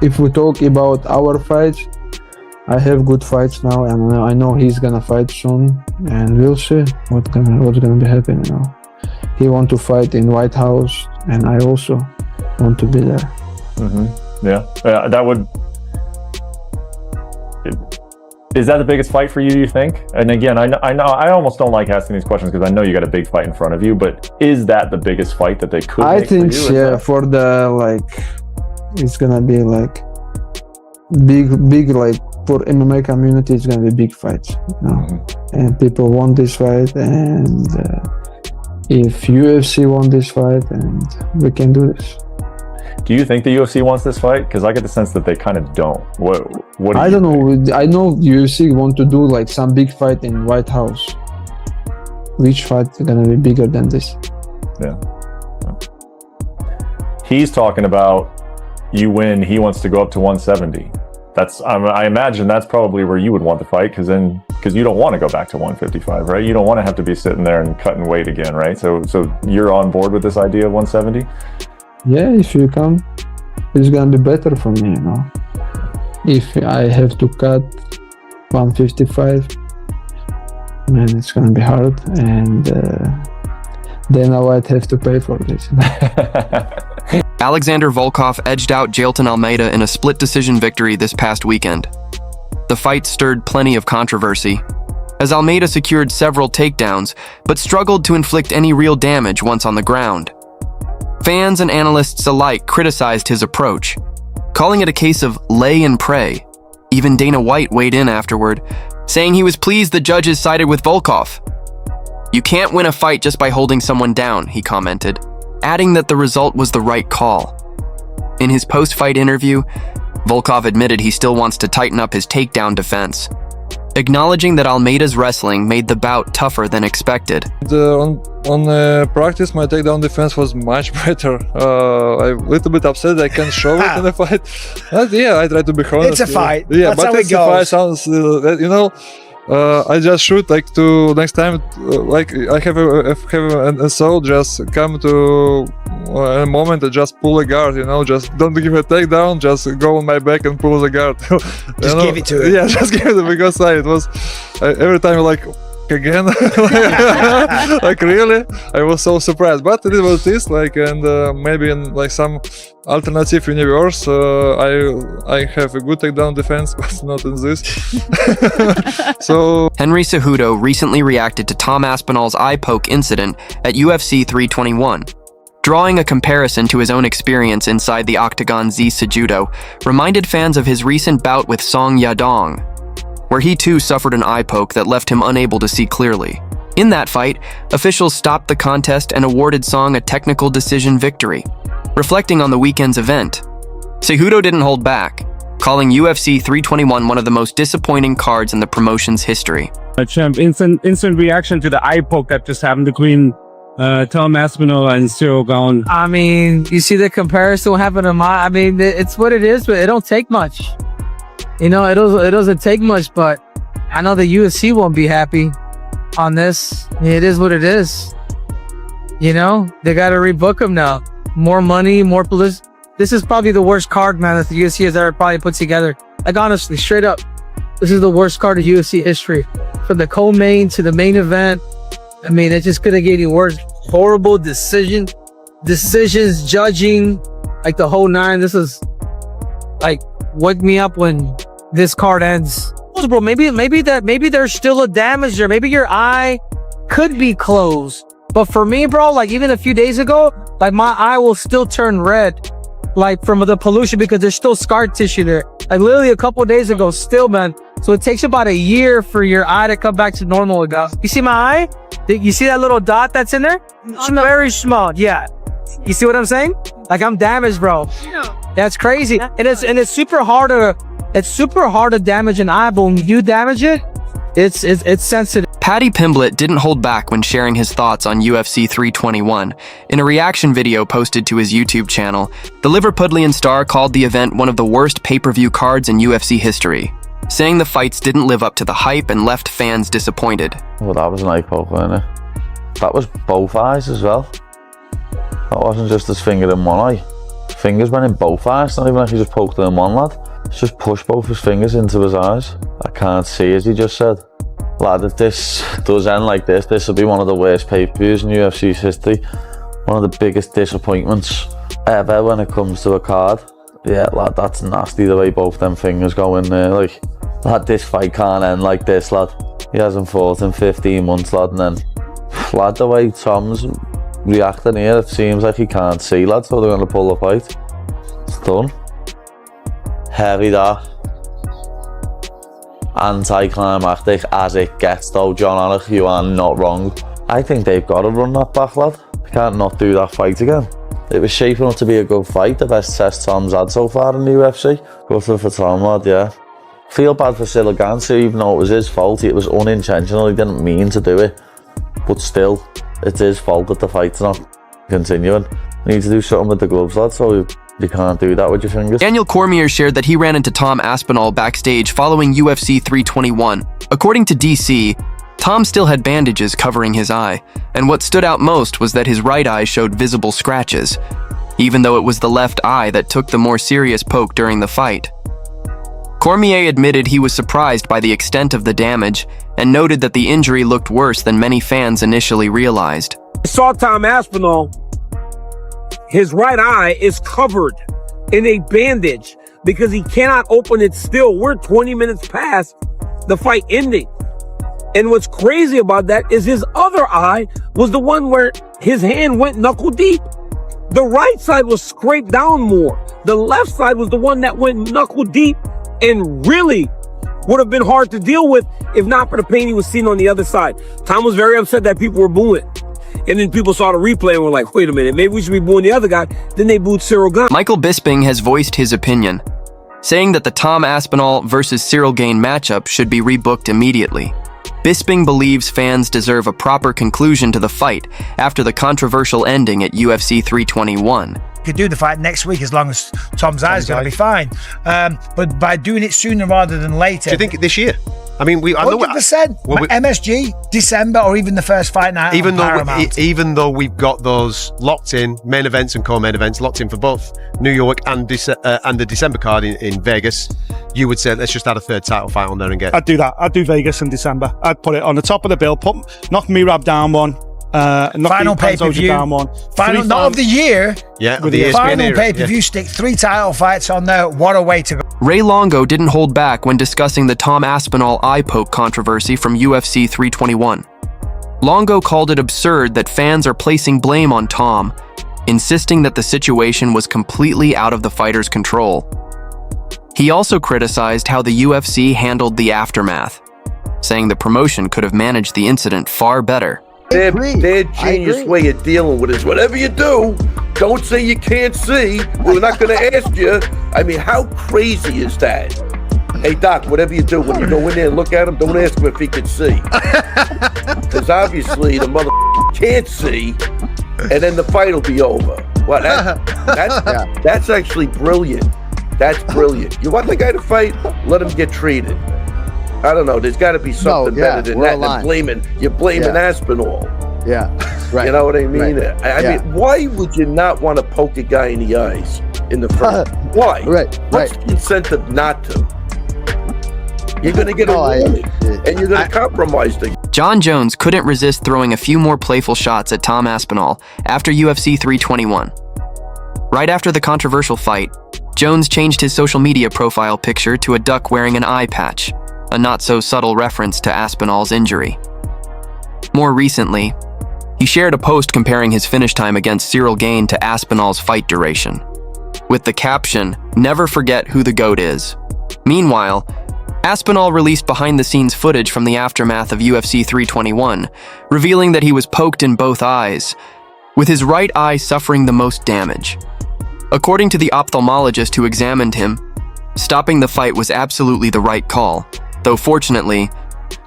if we talk about our fights, I have good fights now, and I know he's gonna fight soon, and we'll see what's gonna be happening now. He want to fight in White House, and I also want to be there. Yeah, that would. Is that the biggest fight for you, do you think? And again, I know I almost don't like asking these questions because I know you got a big fight in front of you, but is that the biggest fight that they could I make think for you? yeah, for the it's gonna be like big like for MMA community, it's gonna be big fights, and people want this fight, and if UFC want this fight, and we can do this. Do you think the UFC wants this fight? Because I get the sense that they kind of don't. What I don't know. I know UFC want to do like some big fight in White House. Which fight is gonna be bigger than this? Yeah. He's talking about you win. He wants to go up to 170. I imagine that's probably where you would want the fight, because you don't want to go back to 155, right? You don't want to have to be sitting there and cutting weight again, right? So you're on board with this idea of 170? Yeah, if you come, it's gonna be better for me, If I have to cut 155, man, it's gonna be hard, and then I might have to pay for this. Alexander Volkov edged out Jailton Almeida in a split decision victory this past weekend. The fight stirred plenty of controversy, as Almeida secured several takedowns, but struggled to inflict any real damage once on the ground. Fans and analysts alike criticized his approach, calling it a case of lay and pray. Even Dana White weighed in afterward, saying he was pleased the judges sided with Volkov. "You can't win a fight just by holding someone down," he commented, adding that the result was the right call. In his post-fight interview, Volkov admitted he still wants to tighten up his takedown defense, acknowledging that Almeida's wrestling made the bout tougher than expected. On practice, my takedown defense was much better. I'm a little bit upset I can't show it in the fight. But yeah, I try to be honest. It's a fight. Yeah, that's but how it's it goes. A fight. Sounds, I just shoot to next time. I have a soul. Just come to a moment and just pull a guard. Just don't give a takedown. Just go on my back and pull the guard. Just give it to it. Yeah, just give it, because it was every time again. Really, I was so surprised, but it was this and maybe in some alternative universe I have a good takedown defense, but not in this. So Henry Cejudo recently reacted to Tom Aspinall's eye poke incident at UFC 321. Drawing a comparison to his own experience inside the octagon, Cejudo reminded fans of his recent bout with Song Yadong, where he too suffered an eye poke that left him unable to see clearly. In that fight, officials stopped the contest and awarded Song a technical decision victory. Reflecting on the weekend's event, Cejudo didn't hold back, calling UFC 321 one of the most disappointing cards in the promotion's history. Champ, instant reaction to the eye poke that just happened between Tom Aspinall and Cyril Gone. I mean, you see the comparison happened to it's what it is, but it don't take much. It doesn't take much, but I know the UFC won't be happy on this. It is what it is. They got to rebook him now. More money, more publicity. This is probably the worst card, man, that the UFC has ever probably put together. Honestly, straight up, this is the worst card of UFC history. From the co-main to the main event, it just couldn't get any worse. Horrible decisions, judging, the whole nine. This is wake me up when this card ends. Bro, maybe there's still a damage there. Maybe your eye could be closed. But for me, bro, even a few days ago, my eye will still turn red, from the pollution, because there's still scar tissue there. Literally a couple days ago, still, man. So it takes about a year for your eye to come back to normal again. You see my eye? You see that little dot that's in there? It's very small. Yeah. You see what I'm saying? I'm damaged, bro. That's crazy. And it's super hard to damage an eye, but when you damage it, it's sensitive. Paddy Pimblett didn't hold back when sharing his thoughts on UFC 321. In a reaction video posted to his YouTube channel, the Liverpudlian star called the event one of the worst pay-per-view cards in UFC history, saying the fights didn't live up to the hype and left fans disappointed. Well, that was an eye poke, wasn't it? That was both eyes as well. That wasn't just his finger in one eye. fingers went in both eyes. It's not even like he just poked in one, lad. He's just pushed both his fingers into his eyes. I can't see, as he just said. Lad, if this does end like this will be one of the worst pay-per-views in UFC's history. One of the biggest disappointments ever when it comes to a card. Yeah, lad, that's nasty the way both them fingers go in there. Like, lad, this fight can't end like this, lad. He hasn't fought in 15 months, lad, and then, lad, the way Tom's reacting here, it seems like he can't see, lad, so they're going to pull the fight. It's done. Heavy that. Anticlimactic as it gets though, John Anik, you are not wrong. I think they've got to run that back, lad. They can't not do that fight again. It was shaping up to be a good fight, the best test Tom's had so far in the UFC. Good for Tom, lad, yeah. Feel bad for Cyril Gane, even though it was his fault. It was unintentional, he didn't mean to do it. But still, it's his fault that the fight's not continuing. You need to do something with the gloves, lad, so you can't do that with your fingers. Daniel Cormier shared that he ran into Tom Aspinall backstage following UFC 321. According to DC, Tom still had bandages covering his eye, and what stood out most was that his right eye showed visible scratches, even though it was the left eye that took the more serious poke during the fight. Cormier admitted he was surprised by the extent of the damage and noted that the injury looked worse than many fans initially realized. I saw Tom Aspinall. His right eye is covered in a bandage because he cannot open it still. We're 20 minutes past the fight ending. And what's crazy about that is his other eye was the one where his hand went knuckle deep. The right side was scraped down more. The left side was the one that went knuckle deep and really would have been hard to deal with if not for the pain he was seeing on the other side. Tom was very upset that people were booing. And then people saw the replay and were like, wait a minute, maybe we should be booing the other guy. Then they booed Cyril Gane. Michael Bisping has voiced his opinion, saying that the Tom Aspinall versus Cyril Gane matchup should be rebooked immediately. Bisping believes fans deserve a proper conclusion to the fight after the controversial ending at UFC 321. Could do the fight next week as long as Tom's eye's going to be fine. But by doing it sooner rather than later. Do you think this year? I mean, 100%. MSG, December, or even the first fight night. Even though we've got those locked in main events and co-main events locked in for both New York and the December card in Vegas, you would say let's just add a third title fight on there and get. I'd do that. I'd do Vegas in December. I'd put it on the top of the bill. Knock Merab down one. Final pay-per-view. Down one. Final, not of the year. Yeah, with the final pay-per-view. Stick 3 title fights on there. What a way to go. Ray Longo didn't hold back when discussing the Tom Aspinall eye poke controversy from UFC 321. Longo called it absurd that fans are placing blame on Tom, insisting that the situation was completely out of the fighter's control. He also criticized how the UFC handled the aftermath, saying the promotion could have managed the incident far better. Their genius way of dealing with it is whatever you do, don't say you can't see. We're not going to ask you. I mean, how crazy is that? Hey, Doc, whatever you do, when you go in there and look at him, don't ask him if he can see. Because obviously the mother can't see, and then the fight will be over. Well, that's actually brilliant. That's brilliant. You want the guy to fight? Let him get treated. I don't know. There's got to be something better than that. You're blaming Aspinall. Yeah, right. You know what I mean? Right. I mean, why would you not want to poke a guy in the eyes in the front? Why? What's the incentive not to? You're going to get a warning, and you're going to compromise the. Jon Jones couldn't resist throwing a few more playful shots at Tom Aspinall after UFC 321. Right after the controversial fight, Jones changed his social media profile picture to a duck wearing an eye patch, a not-so-subtle reference to Aspinall's injury. More recently, he shared a post comparing his finish time against Cyril Gane to Aspinall's fight duration, with the caption, "Never forget who the GOAT is." Meanwhile, Aspinall released behind-the-scenes footage from the aftermath of UFC 321, revealing that he was poked in both eyes, with his right eye suffering the most damage. According to the ophthalmologist who examined him, stopping the fight was absolutely the right call, though fortunately,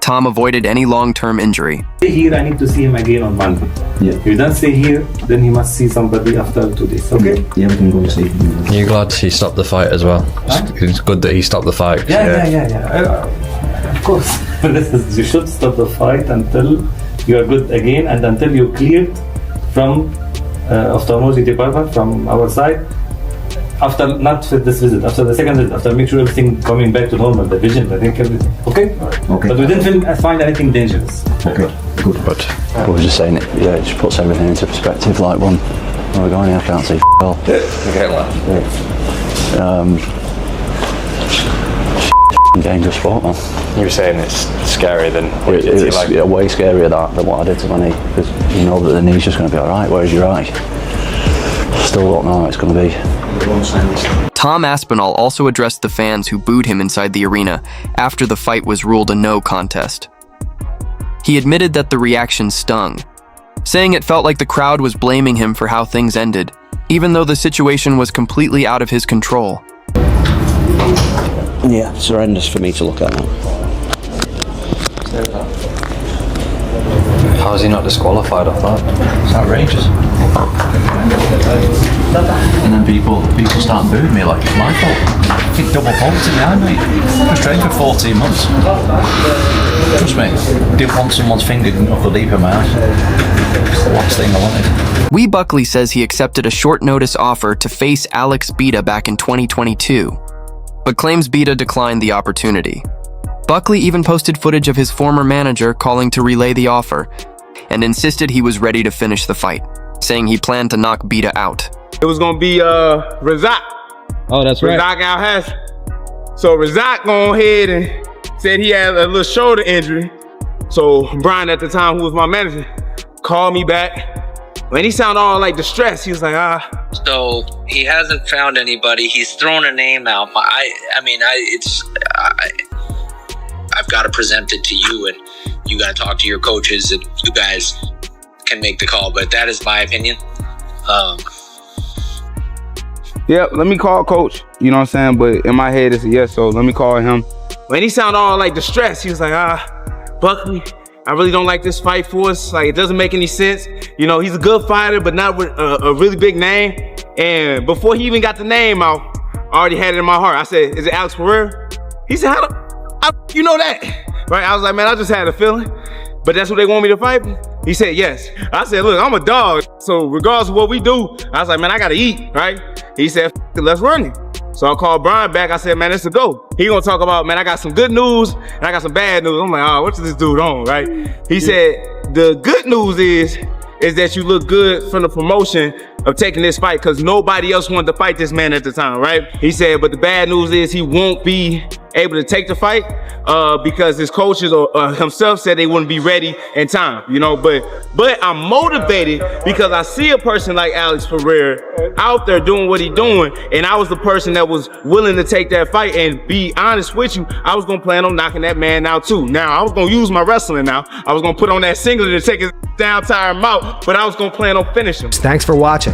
Tom avoided any long-term injury. Here, I need to see him again on Monday. Yeah. If you don't stay here, then he must see somebody after 2 days. Okay? Yeah, we can go see him. You're glad he stopped the fight as well? Huh? It's good that he stopped the fight. Yeah. Of course. You should stop the fight until you are good again and until you're cleared from ophthalmology department from our side after not this visit, after the second visit, after make sure everything coming back to normal, the vision, I think everything. Okay. Okay. But we didn't find anything dangerous. Okay. Good. But we were just saying it. Yeah, it just puts everything into perspective. Like one, where we're going here, I can't see all. Okay, Dangerous sport, man. You were saying it's scarier than what it It's way scarier than what I did to my knee, because you know that the knee's just going to be all right, whereas your eye, still don't know how it's going to be. Tom Aspinall also addressed the fans who booed him inside the arena after the fight was ruled a no contest. He admitted that the reaction stung, saying it felt like the crowd was blaming him for how things ended, even though the situation was completely out of his control. Yeah, it's horrendous for me to look at now. How is he not disqualified off that? It's outrageous. And then people start booing me like it's my fault. Kick double poverty behind me. I was trained for 14 months. Trust me, didn't want someone's finger knuckle deep in my ass. It's the last thing I wanted. Buckley says he accepted a short notice offer to face Alex Bita back in 2022, but claims Bita declined the opportunity. Buckley even posted footage of his former manager calling to relay the offer and insisted he was ready to finish the fight, saying he planned to knock Bita out. It was gonna be Razak. Oh, that's right. Razak Al-Hassan. So Razak gone ahead and said he had a little shoulder injury. So Brian at the time, who was my manager, called me back. When he sounded all like distressed, he was like, So he hasn't found anybody. He's thrown a name out. I've got to present it to you, and you got to talk to your coaches, and you guys can make the call. But that is my opinion. Yeah, let me call coach. You know what I'm saying? But in my head, it's a yes. So let me call him. When he sounded all like distressed, he was like, Buckley, I really don't like this fight for us. Like, it doesn't make any sense. You know, he's a good fighter, but not with a really big name. And before he even got the name out, I already had it in my heart. I said, is it Alex Pereira? He said, how you know that? Right? I was like, man, I just had a feeling. But that's what they want me to fight? He said, yes. I said, look, I'm a dog. So regardless of what we do, I was like, man, I gotta eat, right? He said, let's run it. So I called Brian back. I said, man, it's a go. He gonna talk about, man, I got some good news and I got some bad news. I'm like, what's this dude on, right? He said, the good news is that you look good from the promotion of taking this fight because nobody else wanted to fight this man at the time, right? He said, but the bad news is he won't be able to take the fight because his coaches or himself said they wouldn't be ready in time, you know, but I'm motivated because I see a person like Alex Pereira out there doing what he's doing, and I was the person that was willing to take that fight, and be honest with you, I was gonna plan on knocking that man out too. Now, I was gonna use my wrestling now. I was gonna put on that singlet to take his down, tire him out, but I was gonna plan on finishing him. Thanks for watching.